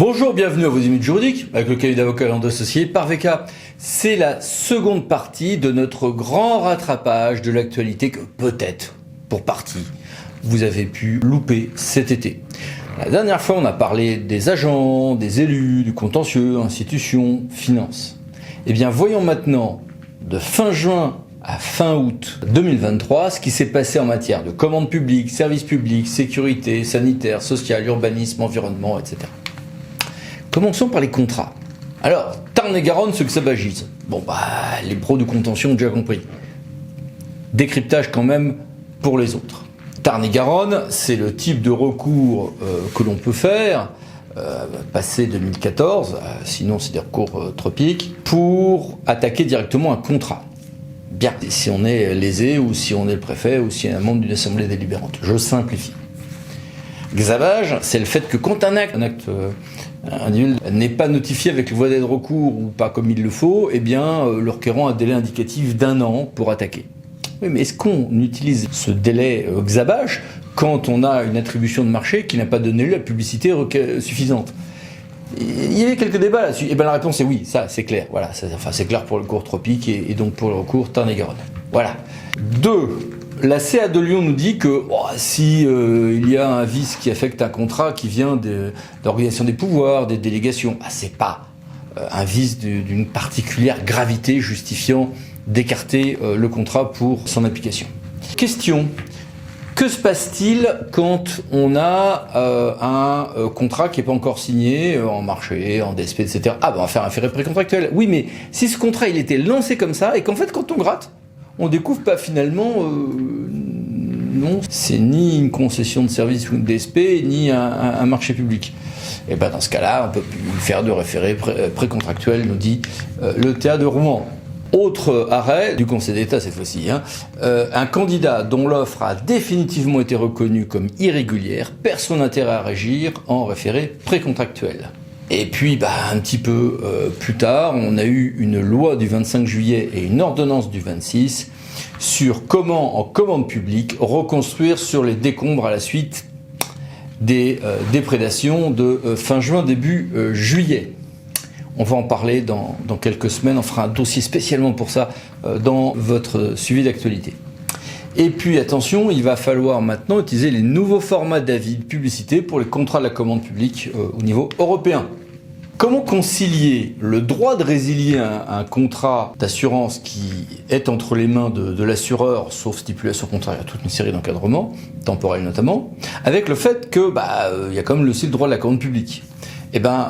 Bonjour, bienvenue à vos minutes juridiques avec le cabinet d'avocats Landau Associés par VK. C'est la seconde partie de notre grand rattrapage de l'actualité que peut-être, pour partie, vous avez pu louper cet été. La dernière fois, on a parlé des agents, des élus, du contentieux, institutions, finances. Eh bien, voyons maintenant, de fin juin à fin août 2023, ce qui s'est passé en matière de commande publique, services publics, sécurité, sanitaire, social, urbanisme, environnement, etc. Commençons par les contrats. Alors, Tarn-et-Garonne, ce que ça bagise. Bon, les pros du contentieux ont déjà compris. Décryptage quand même pour les autres. Tarn-et-Garonne, c'est le type de recours que l'on peut faire, passé 2014, sinon c'est des recours tropiques, pour attaquer directement un contrat. Bien, si on est lésé ou si on est le préfet ou si on est un membre d'une assemblée délibérante. Je simplifie. Xabage, c'est le fait que quand un acte individuel n'est pas notifié avec le voie d'aide recours ou pas comme il le faut, eh bien, le requérant a un délai indicatif d'1 an pour attaquer. Oui, mais est-ce qu'on utilise ce délai Xabage quand on a une attribution de marché qui n'a pas donné lieu à publicité suffisante? Il y avait quelques débats là-dessus. Et bien la réponse est oui, ça c'est clair. Voilà, c'est clair pour le recours tropique et donc pour le recours Tarn-et-Garonne. Voilà. 2. La CA de Lyon nous dit que si il y a un vice qui affecte un contrat qui vient de l'organisation des pouvoirs, des délégations, c'est pas un vice d'une particulière gravité justifiant d'écarter le contrat pour son application. Question. Que se passe-t-il quand on a un contrat qui n'est pas encore signé en marché, en DSP, etc. On va faire un ferré précontractuel. Oui, mais si ce contrat il était lancé comme ça et qu'en fait quand on gratte, on découvre pas finalement, non, c'est ni une concession de service ou une DSP, ni un marché public. Et dans ce cas-là, on ne peut plus faire de référé précontractuel, nous dit le TA de Rouen. Autre arrêt du Conseil d'État cette fois-ci, un candidat dont l'offre a définitivement été reconnue comme irrégulière perd son intérêt à régir en référé précontractuel. Et puis, un petit peu plus tard, on a eu une loi du 25 juillet et une ordonnance du 26 sur comment, en commande publique, reconstruire sur les décombres à la suite des déprédations de fin juin, début juillet. On va en parler dans quelques semaines, on fera un dossier spécialement pour ça dans votre suivi d'actualité. Et puis attention, il va falloir maintenant utiliser les nouveaux formats d'avis de publicité pour les contrats de la commande publique au niveau européen. Comment concilier le droit de résilier un contrat d'assurance qui est entre les mains de l'assureur, sauf stipulation contraire à toute une série d'encadrements, temporels notamment, avec le fait que y a quand même aussi le droit de la commande publique.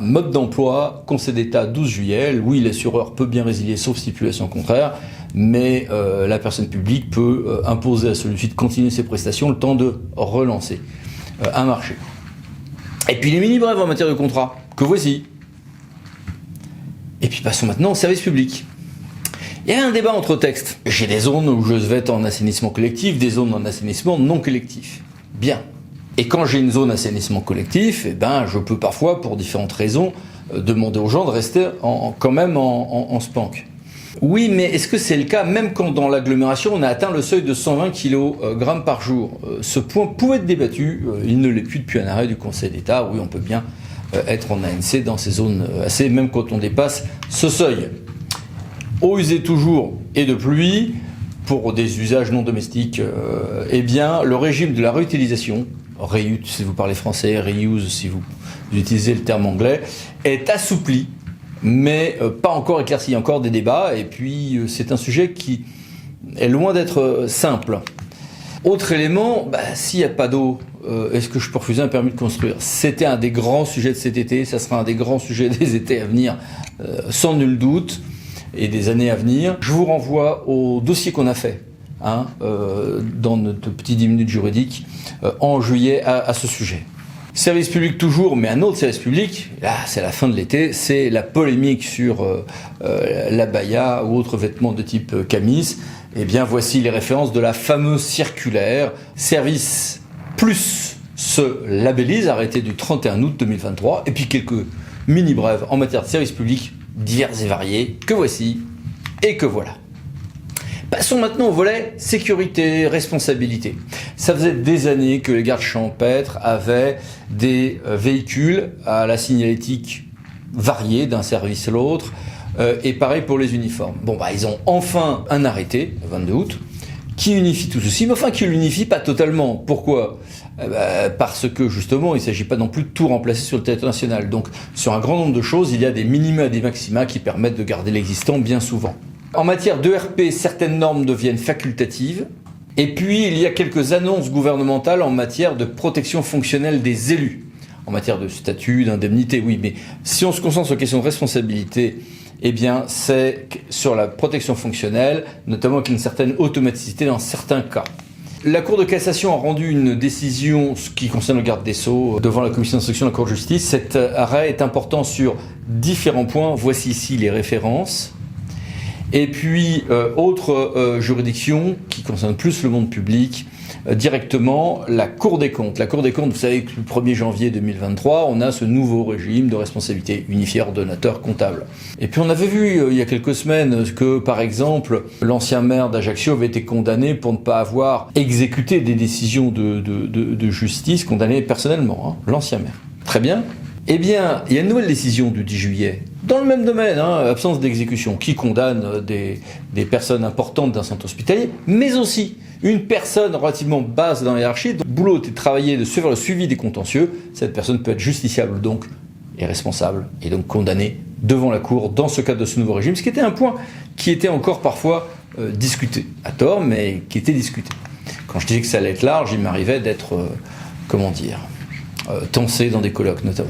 Mode d'emploi, Conseil d'État 12 juillet, oui, l'assureur peut bien résilier sauf stipulation contraire, mais la personne publique peut imposer à celui-ci de continuer ses prestations le temps de relancer un marché. Et puis les mini-brèves en matière de contrat, que voici. Et puis passons maintenant au service public. Il y a un débat entre textes. J'ai des zones où je vais être en assainissement collectif, des zones en assainissement non collectif. Bien. Et quand j'ai une zone assainissement collectif, je peux parfois, pour différentes raisons, demander aux gens de rester quand même en SPANC. Oui, mais est-ce que c'est le cas même quand dans l'agglomération on a atteint le seuil de 120 kg par jour? Ce point pouvait être débattu, il ne l'est plus depuis un arrêt du Conseil d'État. Oui, on peut bien être en ANC dans ces zones assez, même quand on dépasse ce seuil. Eau usée toujours et de pluie, pour des usages non domestiques, le régime de la réutilisation, reuse si vous parlez français, reuse si vous utilisez le terme anglais, est assoupli, mais pas encore éclairci. Il y a encore des débats, et puis c'est un sujet qui est loin d'être simple. Autre élément, s'il n'y a pas d'eau, est-ce que je peux refuser un permis de construire? C'était un des grands sujets de cet été, ça sera un des grands sujets des étés à venir, sans nul doute, et des années à venir. Je vous renvoie au dossier qu'on a fait dans notre petit 10 minutes juridique en juillet à ce sujet. Service public toujours, mais un autre service public, là c'est la fin de l'été, c'est la polémique sur l'abaya ou autres vêtements de type camis. Voici les références de la fameuse circulaire. Service Plus se labellise, arrêté du 31 août 2023, et puis quelques mini-brèves en matière de service public divers et variés, que voici et que voilà. Passons maintenant au volet sécurité, responsabilité. Ça faisait des années que les gardes champêtres avaient des véhicules à la signalétique variée d'un service à l'autre, et pareil pour les uniformes. Ils ont enfin un arrêté, le 22 août, qui unifie tout ceci, mais enfin qui l'unifie pas totalement. Pourquoi ? Parce que justement, il ne s'agit pas non plus de tout remplacer sur le territoire national. Donc, sur un grand nombre de choses, il y a des minima et des maxima qui permettent de garder l'existant bien souvent. En matière d'ERP, certaines normes deviennent facultatives. Et puis, il y a quelques annonces gouvernementales en matière de protection fonctionnelle des élus. En matière de statut, d'indemnité, oui, mais si on se concentre sur la question de responsabilité, eh bien, c'est sur la protection fonctionnelle, notamment avec une certaine automaticité dans certains cas. La Cour de cassation a rendu une décision, ce qui concerne le garde des Sceaux, devant la commission d'instruction de la Cour de justice. Cet arrêt est important sur différents points. Voici ici les références. Et puis, autre juridiction qui concerne plus le monde public, directement la Cour des comptes. La Cour des comptes, vous savez que le 1er janvier 2023, on a ce nouveau régime de responsabilité unifiée ordonnateur comptable. Et puis on avait vu il y a quelques semaines que, par exemple, l'ancien maire d'Ajaccio avait été condamné pour ne pas avoir exécuté des décisions de justice, condamné personnellement, l'ancien maire. Très bien. Eh bien, il y a une nouvelle décision du 10 juillet, dans le même domaine, absence d'exécution, qui condamne des personnes importantes d'un centre hospitalier, mais aussi une personne relativement basse dans la hiérarchie, dont le boulot était de travailler, de suivre le suivi des contentieux. Cette personne peut être justiciable donc, et responsable, et donc condamnée devant la Cour dans ce cadre de ce nouveau régime, ce qui était un point qui était encore parfois discuté, à tort, mais qui était discuté. Quand je disais que ça allait être large, il m'arrivait d'être, tensé dans des colloques notamment.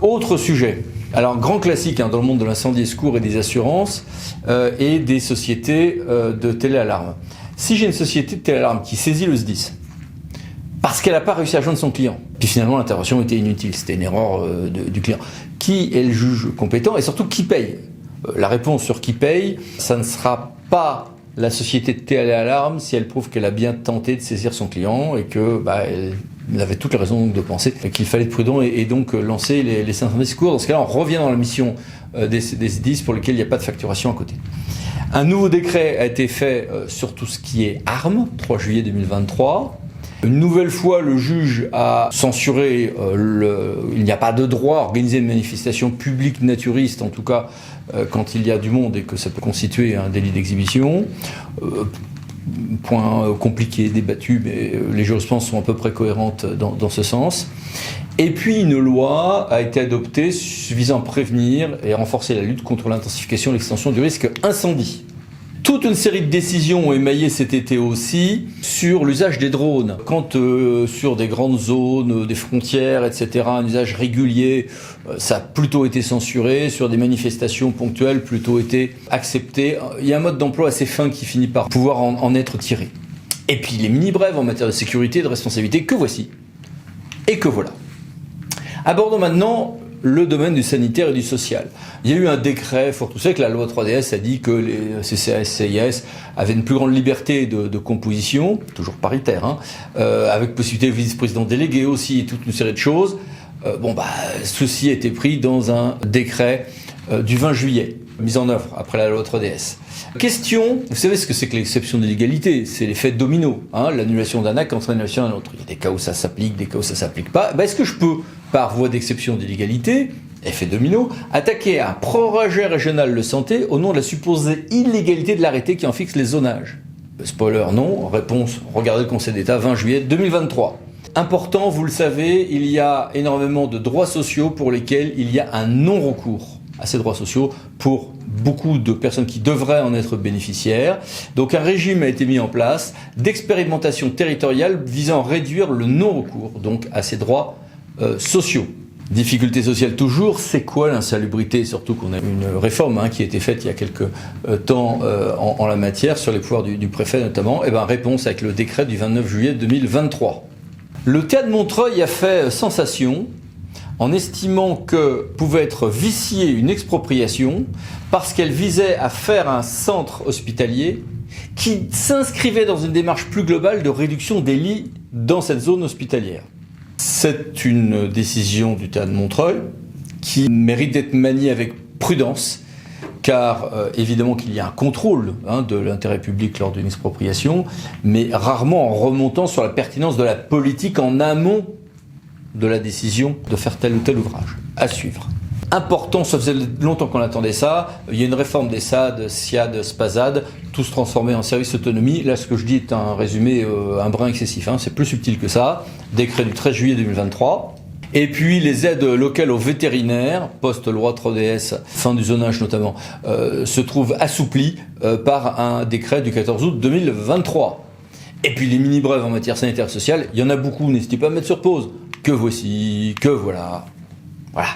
Autre sujet, alors grand classique dans le monde de l'incendie et secours et des assurances et des sociétés de téléalarme. Si j'ai une société de téléalarme qui saisit le SDIS parce qu'elle n'a pas réussi à joindre son client, puis finalement l'intervention était inutile, c'était une erreur du client, qui est le juge compétent et surtout qui paye ? La réponse sur qui paye, ça ne sera pas la société de téléalarme si elle prouve qu'elle a bien tenté de saisir son client et que elle avait toutes les raisons donc de penser qu'il fallait être prudent et donc lancer les incendies de secours. Dans ce cas-là, on revient dans la mission des SDIS pour lesquels il n'y a pas de facturation à côté. Un nouveau décret a été fait sur tout ce qui est armes, 3 juillet 2023. Une nouvelle fois, le juge a censuré il n'y a pas de droit à organiser une manifestation publique naturiste, en tout cas quand il y a du monde et que ça peut constituer un délit d'exhibition. Point compliqué, débattu, mais les jurisprudences sont à peu près cohérentes dans ce sens. Et puis une loi a été adoptée visant à prévenir et renforcer la lutte contre l'intensification et l'extension du risque incendie. Toute une série de décisions ont émaillé cet été aussi sur l'usage des drones. Quand sur des grandes zones, des frontières, etc., un usage régulier, ça a plutôt été censuré. Sur des manifestations ponctuelles, plutôt été accepté. Il y a un mode d'emploi assez fin qui finit par pouvoir en être tiré. Et puis les mini-brèves en matière de sécurité et de responsabilité, que voici. Et que voilà. Abordons maintenant le domaine du sanitaire et du social. Il y a eu un décret, faut que vous savez que la loi 3DS a dit que les CCAS, CIS avaient une plus grande liberté de composition, toujours paritaire, avec possibilité de vice-président délégué aussi, et toute une série de choses. Ceci a été pris dans un décret du 20 juillet, mis en œuvre après la loi 3DS. Question, vous savez ce que c'est que l'exception d'illégalité ? C'est l'effet domino, l'annulation d'un acte entraîne l'annulation d'un autre. Il y a des cas où ça s'applique, des cas où ça s'applique pas. Est-ce que je peux, par voie d'exception d'illégalité, effet domino, attaquer un projet régional de santé au nom de la supposée illégalité de l'arrêté qui en fixe les zonages ? Spoiler, non. Réponse, regardez le Conseil d'État, 20 juillet 2023. Important, vous le savez, il y a énormément de droits sociaux pour lesquels il y a un non-recours à ces droits sociaux pour beaucoup de personnes qui devraient en être bénéficiaires. Donc un régime a été mis en place d'expérimentation territoriale visant à réduire le non-recours donc à ces droits sociaux. Difficulté sociale toujours, c'est quoi l'insalubrité ? Surtout qu'on a une réforme qui a été faite il y a quelques temps en la matière, sur les pouvoirs du préfet notamment. Réponse avec le décret du 29 juillet 2023. Le cas de Montreuil a fait sensation en estimant que pouvait être viciée une expropriation parce qu'elle visait à faire un centre hospitalier qui s'inscrivait dans une démarche plus globale de réduction des lits dans cette zone hospitalière. C'est une décision du cas de Montreuil qui mérite d'être maniée avec prudence, car évidemment qu'il y a un contrôle de l'intérêt public lors d'une expropriation, mais rarement en remontant sur la pertinence de la politique en amont de la décision de faire tel ou tel ouvrage. À suivre. Important, ça faisait longtemps qu'on attendait ça, il y a une réforme des SAD, SIAD, SPASAD, tous transformés en services autonomie. Là, ce que je dis est un résumé un brin excessif, c'est plus subtil que ça. Décret du 13 juillet 2023. Et puis les aides locales aux vétérinaires, post-loi 3DS, fin du zonage notamment, se trouvent assouplies par un décret du 14 août 2023. Et puis les mini-brèves en matière sanitaire et sociale, il y en a beaucoup, n'hésitez pas à mettre sur pause. Que voici, que voilà. Voilà.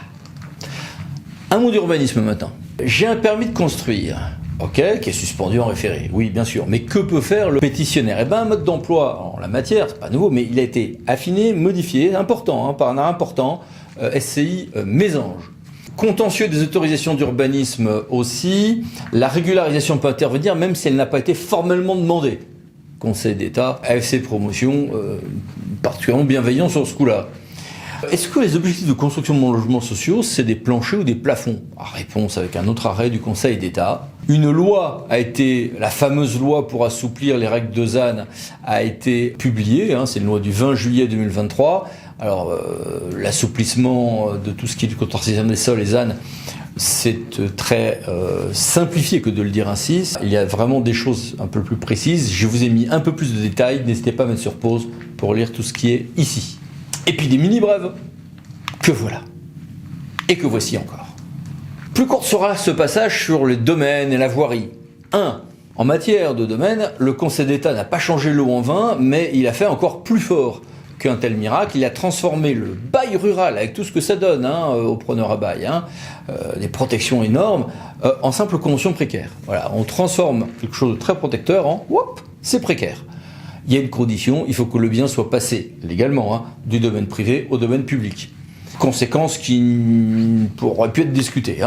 Un mot d'urbanisme maintenant. J'ai un permis de construire, qui est suspendu en référé, oui bien sûr, mais que peut faire le pétitionnaire? Eh bien un mode d'emploi en la matière, c'est pas nouveau, mais il a été affiné, modifié, important, par un arrêt important, SCI Mésange. Contentieux des autorisations d'urbanisme aussi, la régularisation peut intervenir même si elle n'a pas été formellement demandée. Conseil d'État, AFC Promotion, particulièrement bienveillant sur ce coup-là. Est-ce que les objectifs de construction de logements sociaux, c'est des planchers ou des plafonds? Réponse avec un autre arrêt du Conseil d'État. Une loi a été, la fameuse loi pour assouplir les règles de ZAN, a été publiée, c'est une loi du 20 juillet 2023. Alors, l'assouplissement de tout ce qui est du contentieux des sols et ZAN, c'est très simplifié que de le dire ainsi. Il y a vraiment des choses un peu plus précises. Je vous ai mis un peu plus de détails. N'hésitez pas à mettre sur pause pour lire tout ce qui est ici. Et puis des mini-brèves, que voilà. Et que voici encore. Plus court sera ce passage sur les domaines et la voirie. 1. En matière de domaine, le Conseil d'État n'a pas changé l'eau en vin, mais il a fait encore plus fort qu'un tel miracle. Il a transformé le bail rural, avec tout ce que ça donne aux preneurs à bail, des protections énormes, en simple convention précaire. Voilà, on transforme quelque chose de très protecteur en « c'est précaire ». Il y a une condition, il faut que le bien soit passé légalement du domaine privé au domaine public. Conséquence qui aurait pu être discutée.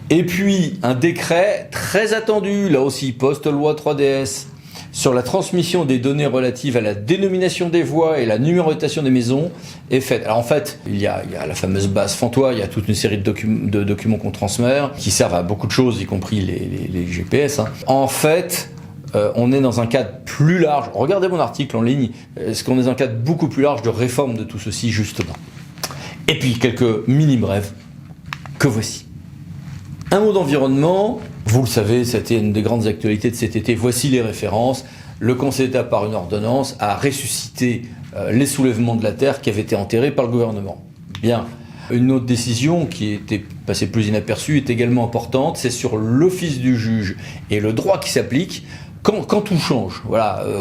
Et puis un décret très attendu, là aussi post-loi 3DS, sur la transmission des données relatives à la dénomination des voies et la numérotation des maisons est faite. Alors en fait, il y a la fameuse base Fantois, il y a toute une série de documents qu'on transmet qui servent à beaucoup de choses, y compris les GPS. En fait, on est dans un cadre plus large. Regardez mon article en ligne. Est-ce qu'on est dans un cadre beaucoup plus large de réforme de tout ceci, justement? Et puis, quelques mini-brèves que voici. Un mot d'environnement. Vous le savez, c'était une des grandes actualités de cet été. Voici les références. Le Conseil d'État, par une ordonnance, a ressuscité les soulèvements de la terre qui avaient été enterrés par le gouvernement. Bien. Une autre décision qui était passée plus inaperçue est également importante. C'est sur l'office du juge et le droit qui s'applique quand tout change,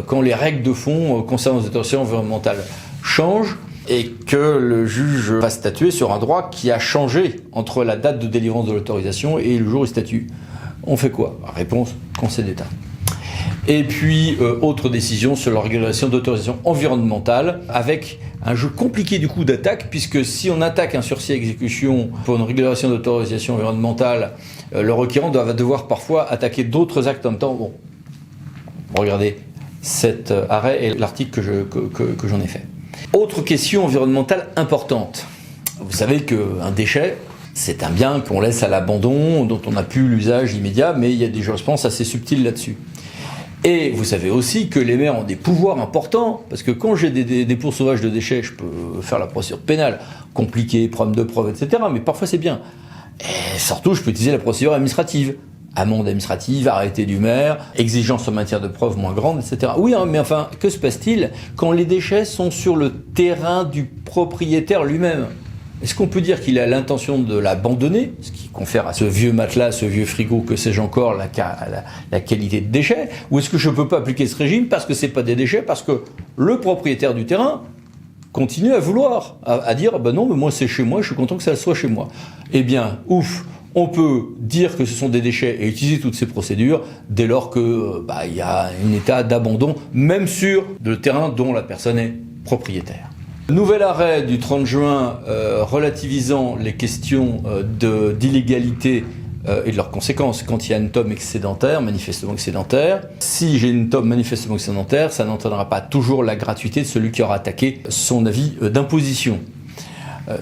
quand les règles de fond concernant les autorisations environnementales changent et que le juge va statuer sur un droit qui a changé entre la date de délivrance de l'autorisation et le jour où il statue. On fait quoi? Réponse, Conseil d'État. Et puis, autre décision sur la régulation d'autorisation environnementale, avec un jeu compliqué du coup d'attaque, puisque si on attaque un sursis à exécution pour une régulation d'autorisation environnementale, le requérant va devoir parfois attaquer d'autres actes en même temps. Bon, regardez cet arrêt et l'article que j'en ai fait. Autre question environnementale importante. Vous savez qu'un déchet, c'est un bien qu'on laisse à l'abandon, dont on n'a plus l'usage immédiat, mais il y a des jurisprudences assez subtiles là-dessus. Et vous savez aussi que les maires ont des pouvoirs importants, parce que quand j'ai des dépôts sauvages de déchets, je peux faire la procédure pénale, compliquée, problème de preuve, etc. Mais parfois c'est bien. Et surtout, je peux utiliser la procédure administrative. Amende administrative, arrêté du maire, exigence en matière de preuve moins grande, etc. Oui, mais enfin, que se passe-t-il quand les déchets sont sur le terrain du propriétaire lui-même? Est-ce qu'on peut dire qu'il a l'intention de l'abandonner, ce qui confère à ce vieux matelas, ce vieux frigo, que sais-je encore, la qualité de déchets? Ou est-ce que je ne peux pas appliquer ce régime parce que ce n'est pas des déchets, parce que le propriétaire du terrain continue à vouloir, à dire non, mais moi c'est chez moi, je suis content que ça soit chez moi. Eh bien, ouf, on peut dire que ce sont des déchets et utiliser toutes ces procédures dès lors que il y a un état d'abandon, même sur le terrain dont la personne est propriétaire. Nouvel arrêt du 30 juin relativisant les questions d'illégalité et de leurs conséquences quand il y a une tome excédentaire, manifestement excédentaire. Si j'ai une tome manifestement excédentaire, ça n'entraînera pas toujours la gratuité de celui qui aura attaqué son avis d'imposition.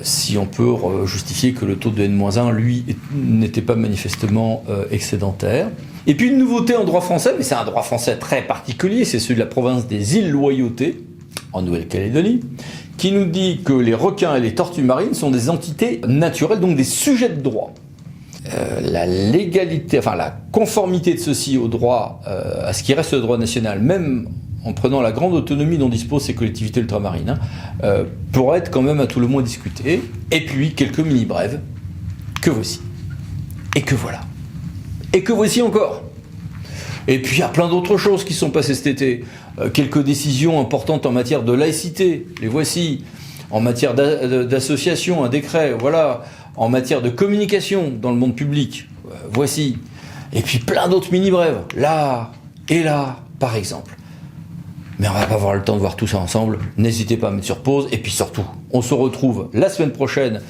si on peut justifier que le taux de N-1, lui, n'était pas manifestement excédentaire. Et puis une nouveauté en droit français, mais c'est un droit français très particulier, c'est celui de la province des îles Loyauté, en Nouvelle-Calédonie, qui nous dit que les requins et les tortues marines sont des entités naturelles, donc des sujets de droit. La légalité, enfin la conformité de ceci au droit, à ce qui reste le droit national, même en prenant la grande autonomie dont disposent ces collectivités ultramarines, pourrait être quand même à tout le moins discutée. Et puis quelques mini-brèves, que voici. Et que voilà. Et que voici encore. Et puis il y a plein d'autres choses qui sont passées cet été. Quelques décisions importantes en matière de laïcité, les voici. En matière d'association, un décret, voilà. En matière de communication dans le monde public, voici. Et puis plein d'autres mini-brèves, là et là, par exemple. Mais on va pas avoir le temps de voir tout ça ensemble. N'hésitez pas à mettre sur pause. Et puis surtout, on se retrouve la semaine prochaine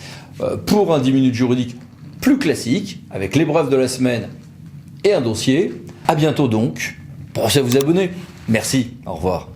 pour un 10 minutes juridique plus classique, avec les brèves de la semaine et un dossier. À bientôt donc. Pensez à vous abonner. Merci. Au revoir.